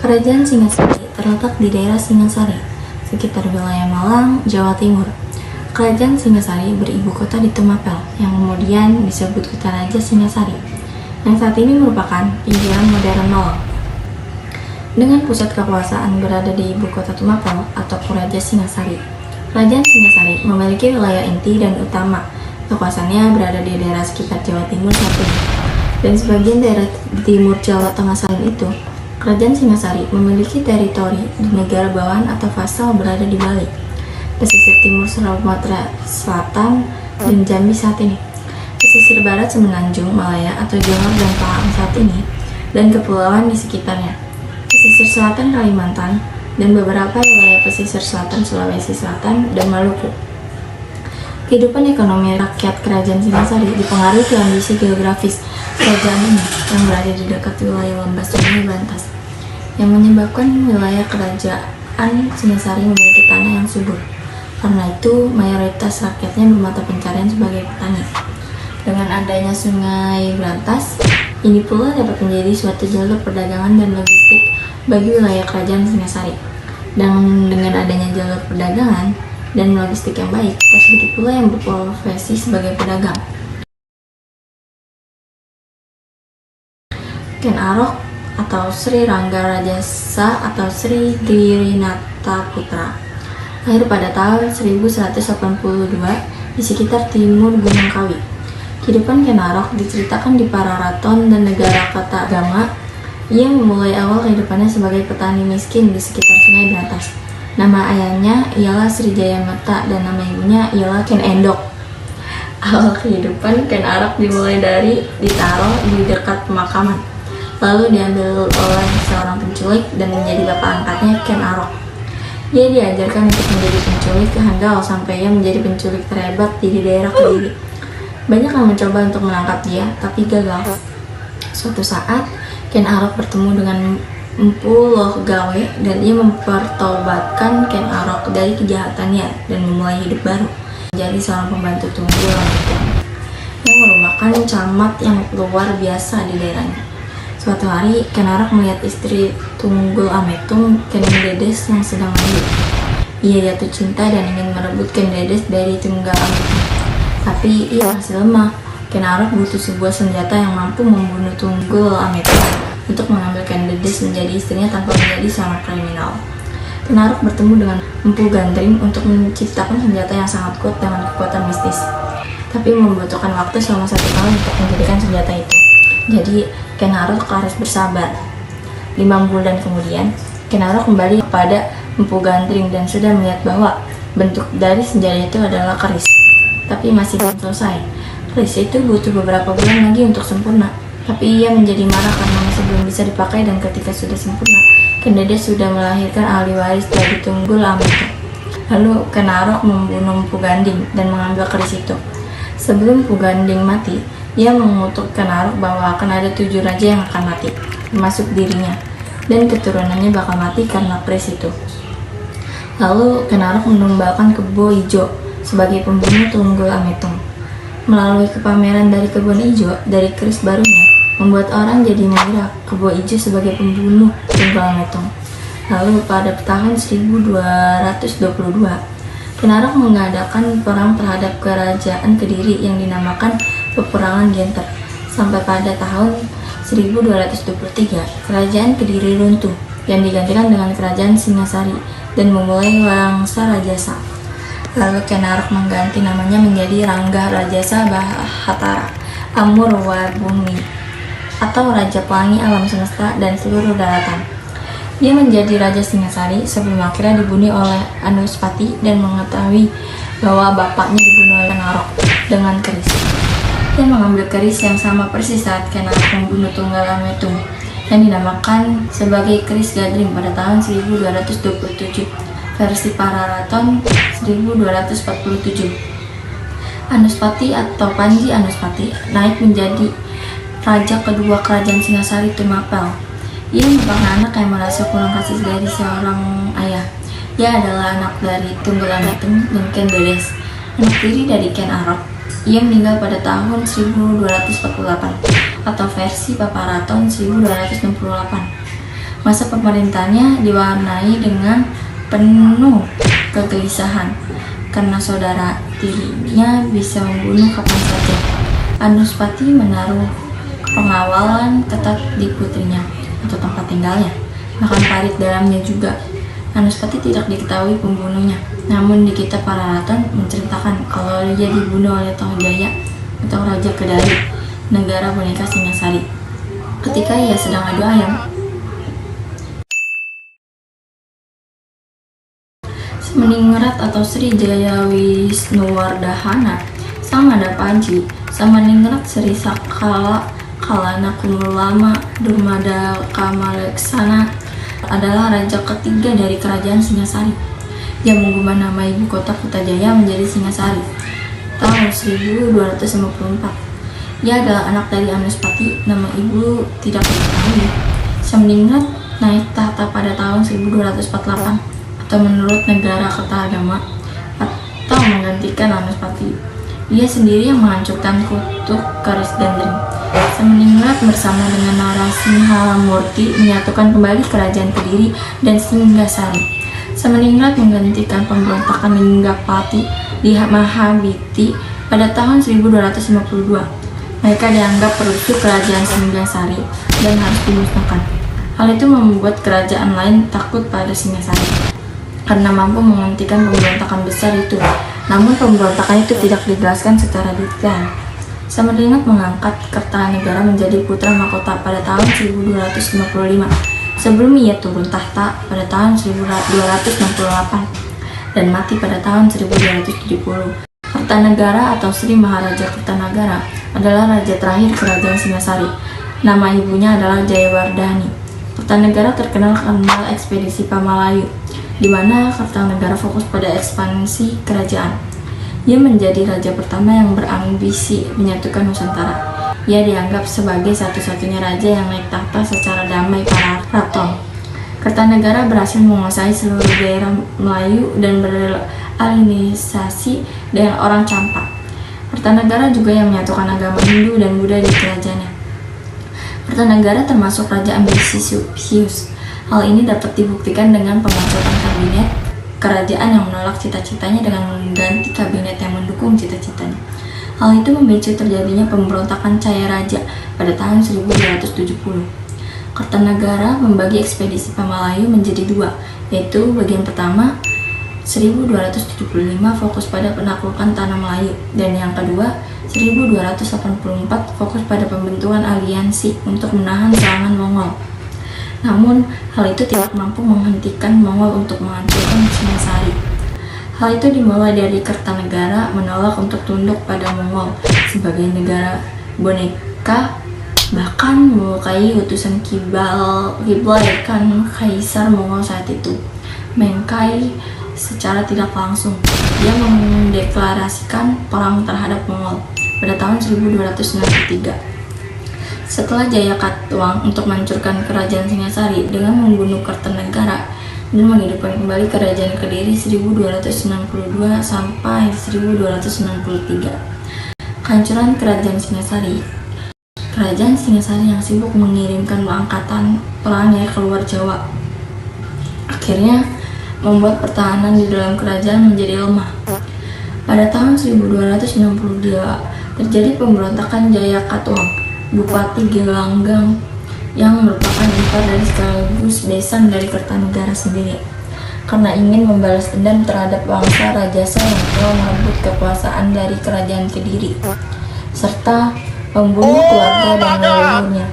Kerajaan Singasari terletak di daerah Singasari, sekitar wilayah Malang, Jawa Timur. Kerajaan Singasari beribu kota di Tumapel, yang kemudian disebut Kota Raja Singasari, yang saat ini merupakan pinggiran modern Malang. Dengan pusat kekuasaan berada di ibu kota Tumapel atau Raja Singasari, Kerajaan Singasari memiliki wilayah inti dan utama. Kekuasaannya berada di daerah sekitar Jawa Timur saat ini, dan sebagian daerah di timur Jawa Tengah selain itu. Kerajaan Singasari memiliki teritori di negara bawahan atau vassal berada di Bali, pesisir timur Sumatera Selatan, dan Jambi saat ini, pesisir barat Semenanjung, Malaya atau Johor dan Pahang saat ini, dan kepulauan di sekitarnya, pesisir selatan Kalimantan, dan beberapa wilayah pesisir selatan Sulawesi Selatan dan Maluku. Kehidupan ekonomi rakyat Kerajaan Singasari dipengaruhi kondisi geografis kerajaan ini yang berada di dekat wilayah lembah Sungai Bantas, yang menyebabkan wilayah Kerajaan Singasari memiliki tanah yang subur. Karena itu, mayoritas rakyatnya bermata pencarian sebagai petani. Dengan adanya Sungai Brantas, ini pula dapat menjadi suatu jalur perdagangan dan logistik bagi wilayah Kerajaan Singasari. Dan dengan adanya jalur perdagangan dan logistik yang baik, tak sedikit pula yang berprofesi sebagai pedagang. Ken Arok atau Sri Rangga Rajasa atau Sri Girinata Putra lahir pada tahun 1182 di sekitar timur Gunung Kawi. Kehidupan Ken Arok diceritakan di Pararaton dan Negara Katagama. Ia memulai awal kehidupannya sebagai petani miskin di sekitar Sungai Brantas. Nama ayahnya ialah Sri Jayamata dan nama ibunya ialah Ken Endok. Awal kehidupan Ken Arok dimulai dari ditaruh di dekat pemakaman, lalu diambil oleh seorang penculik dan menjadi bapak angkatnya Ken Arok. Ia diajarkan untuk menjadi penculik handal sampai ia menjadi penculik terhebat di daerah Kediri. Banyak yang mencoba untuk menangkap dia, tapi gagal. Suatu saat, Ken Arok bertemu dengan Empu Loh Gawe dan ia mempertobatkan Ken Arok dari kejahatannya dan memulai hidup baru, menjadi seorang pembantu tunggul Ametung yang merupakan camat yang luar biasa di daerahnya. Suatu hari, Ken Arok melihat istri Tunggul Ametung, Ken Dedes, yang sedang mandi. Ia jatuh cinta dan ingin merebut Ken Dedes dari Tunggul Ametung, tapi ia masih lemah. Ken Arok butuh sebuah senjata yang mampu membunuh Tunggul Ametung untuk mengambil Ken Dedes menjadi istrinya tanpa menjadi seorang kriminal. Ken Arok bertemu dengan Empu Gandring untuk menciptakan senjata yang sangat kuat dengan kekuatan mistis, tapi membutuhkan waktu selama 1 tahun untuk menjadikan senjata itu. Jadi, Ken Arok harus bersabar. 5 bulan kemudian, Ken Arok kembali kepada Empu Gandring dan sudah melihat bahwa bentuk dari senjata itu adalah keris, tapi masih belum selesai. Keris itu butuh beberapa bulan lagi untuk sempurna, tapi ia menjadi marah karena masih belum bisa dipakai, dan ketika sudah sempurna, Ken Dedes sudah melahirkan ahli waris dari Tunggul Ametung. Lalu Ken Arok membunuh Empu Gandring dan mengambil keris itu. Sebelum Empu Gandring mati, ia mengutuk Ken Arok bahwa akan ada 7 raja yang akan mati, termasuk dirinya, dan keturunannya bakal mati karena keris itu. Lalu Ken Arok menumbalkan Kebo Ijo sebagai pembunuh Tunggul Ametung. Melalui kepameran dari kebun ijo dari keris barunya, membuat orang jadi mengira Kebo Ijo sebagai pembunuh Tunggul Ametung. Lalu pada tahun 1222, Ken Arok mengadakan perang terhadap kerajaan Kediri yang dinamakan Peperangan Genter. Sampai pada tahun 1223, kerajaan Kediri runtuh dan digantikan dengan kerajaan Singasari dan memulai Wangsa Rajasa. Lalu Ken Arok mengganti namanya menjadi Rangga Rajasa Bahatara Amurwabumi, atau Raja Pelangi Alam Semesta dan seluruh daratan. Dia menjadi Raja Singasari sebelum akhirnya dibunuh oleh Anuspati dan mengetahui bahwa bapaknya dibunuh oleh Ken Arok dengan keris. Dia mengambil keris yang sama persis saat Ken Arok membunuh Tunggul Ametung, yang dinamakan sebagai keris Gadring pada tahun 1227 versi Pararaton 1247. Anuspati atau Panji Anuspati naik menjadi raja kedua kerajaan Singasari Tumapel. Ia merupakan anak yang merasa kurang kasih dari seorang ayah. Ia adalah anak dari Tunggul Ametung dan Ken Dedes, anak tiri dari Ken Arok. Ia meninggal pada tahun 1248 atau versi Pararaton 1268. Masa pemerintahannya diwarnai dengan penuh kegelisahan karena saudara tirinya bisa membunuh kapan saja. Anuspati menaruh pengawalan ketat di putrinya atau tempat tinggalnya, bahkan parit dalamnya juga. Anuspati tidak diketahui pembunuhnya, namun di kitab Pararaton menceritakan kalau dia dibunuh oleh Tohjaya atau Raja Kedari, negara boneka Singasari, ketika ia sedang adu ayam. Semeningrat atau Sri Jaya Wisnuwardhana, Sang Madapanji, Samaningrat Sri Sakala Kalana Kumulama Durmada Kamaleksana adalah raja ketiga dari kerajaan Singasari. Dia mengubah nama ibu kota Putrajaya menjadi Singasari tahun 1254. Ia adalah anak dari Anuspati, nama ibu tidak diketahui. Samaningrat naik tahta pada tahun 1248 atau menurut negara Kertagama atau menggantikan Anuspati. Ia sendiri yang menghancurkan kutuk Karis Gandring. Samaningrat bersama dengan Narasimha Murti menyatukan kembali kerajaan Kediri dan Singgasari. Samaningrat menggantikan pemberontakan Linggapati di Mahabiti pada tahun 1252. Mereka dianggap perusuh kerajaan Singgasari dan harus dimusnahkan. Hal itu membuat kerajaan lain takut pada Singasari karena mampu menghentikan pemberontakan besar itu. Namun pemberontakan itu tidak dijelaskan secara detail. Samaningrat mengangkat Kertanegara menjadi putra mahkota pada tahun 1255 sebelum ia turun tahta pada tahun 1268 dan mati pada tahun 1270. Kertanegara atau Sri Maharaja Kertanagara adalah raja terakhir kerajaan Singasari. Nama ibunya adalah Jayawardhani. Kertanegara terkenal karena ekspedisi Pamalayu, di mana Kertanegara fokus pada ekspansi kerajaan. Ia menjadi raja pertama yang berambisi menyatukan Nusantara. Ia dianggap sebagai satu-satunya raja yang naik tahta secara damai para raton. Kertanegara berhasil menguasai seluruh daerah Melayu dan beralinisasi dengan orang Campak. Kertanegara juga yang menyatukan agama Hindu dan Buddha di kerajaannya. Kertanegara termasuk raja ambisius. Hal ini dapat dibuktikan dengan pemecatan kabinet kerajaan yang menolak cita-citanya dengan mengganti kabinet yang mendukung cita-citanya. Hal itu memicu terjadinya pemberontakan Caya Raja pada tahun 1270. Kertanegara membagi ekspedisi Pamalayu menjadi dua, yaitu bagian pertama 1275 fokus pada penaklukan tanah Melayu, dan yang kedua 1284 fokus pada pembentukan aliansi untuk menahan serangan Mongol. Namun, hal itu tidak mampu menghentikan Mongol untuk menghancurkan Singasari. Hal itu dimulai dari Kertanegara menolak untuk tunduk pada Mongol sebagai negara boneka, bahkan melukai utusan Kiblakan Kaisar Mongol saat itu, Mengkai, secara tidak langsung. Dia mendeklarasikan perang terhadap Mongol pada tahun 1263. Setelah Jaya Katuang untuk menghancurkan kerajaan Singasari dengan membunuh Kertanegara dan menghidupkan kembali kerajaan Kediri 1262 sampai 1263. Kehancuran kerajaan Singasari. Kerajaan Singasari yang sibuk mengirimkan angkatan perangnya keluar Jawa akhirnya membuat pertahanan di dalam kerajaan menjadi lemah. Pada tahun 1262 terjadi pemberontakan Jaya Katuang, Bupati Gelanggang, yang merupakan ipar dari sekaligus besan dari Kertanegara sendiri, karena ingin membalas dendam terhadap bangsa Rajasa yang telah merebut kekuasaan dari kerajaan Kediri, serta membunuh keluarga dan leluhurnya.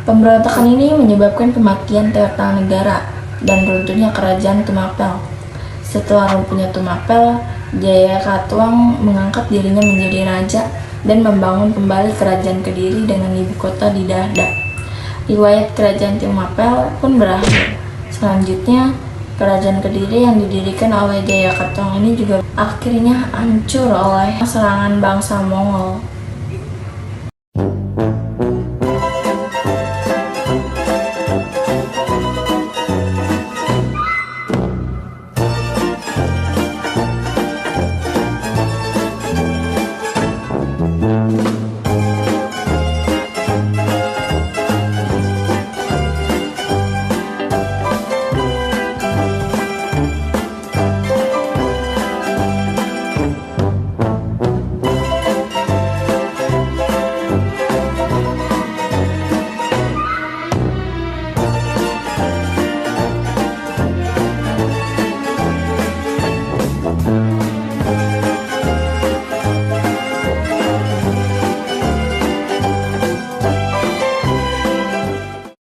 Pemberontakan ini menyebabkan kematian Kertanegara dan runtuhnya kerajaan Tumapel. Setelah runtuhnya Tumapel, Jaya Katuang mengangkat dirinya menjadi raja dan membangun kembali kerajaan Kediri dengan ibu kota di Dahda. Riwayat kerajaan Tumapel pun berakhir. Selanjutnya, kerajaan Kediri yang didirikan oleh Jaya Katuang ini juga akhirnya hancur oleh serangan bangsa Mongol.